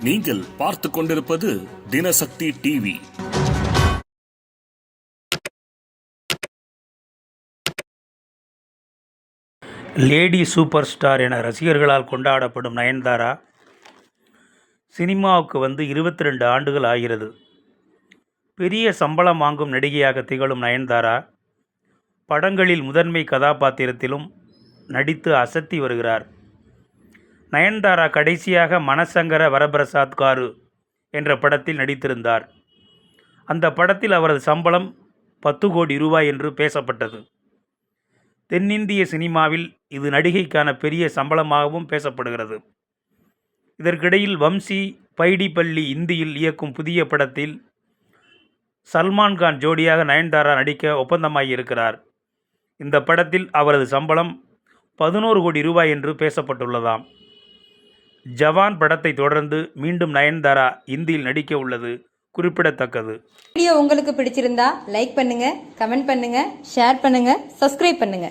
நீங்கள் பார்த்து கொண்டிருப்பது Dinasakthi TV. Lady super star என ரசிகர்களால் கொண்டாடப்படும் நயன்தாரா சினிமாவுக்கு வந்து 22 ஆண்டுகள் ஆகிறது. பெரிய சம்பளம் வாங்கும் நடிகையாக திகழும் நயன்தாரா படங்களில் முதன்மை கதாபாத்திரத்திலும் நடித்து அசத்தி வருகிறார். நயன்தாரா கடைசியாக மனசங்கர வரபிரசாத் காரு என்ற படத்தில் நடித்திருந்தார். அந்த படத்தில் அவரது சம்பளம் 10 கோடி ரூபாய் என்று பேசப்பட்டது. தென்னிந்திய சினிமாவில் இது நடிகைக்கான பெரிய சம்பளமாகவும் பேசப்படுகிறது. இதற்கிடையில் வம்சி பைடிப்பள்ளி இந்தியில் இயக்கும் புதிய படத்தில் சல்மான்கான் ஜோடியாக நயன்தாரா நடிக்க ஒப்பந்தமாகியிருக்கிறார். இந்த படத்தில் அவரது சம்பளம் 11 கோடி ரூபாய் என்று பேசப்பட்டுள்ளதாம். ஜவான் படத்தை தொடர்ந்து மீண்டும் நயன்தாரா இந்தியில் நடிக்க உள்ளது குறிப்பிடத்தக்கது. வீடியோ உங்களுக்கு பிடிச்சிருந்தா லைக் பண்ணுங்க, கமெண்ட் பண்ணுங்க, ஷேர் பண்ணுங்க, சப்ஸ்கிரைப் பண்ணுங்க.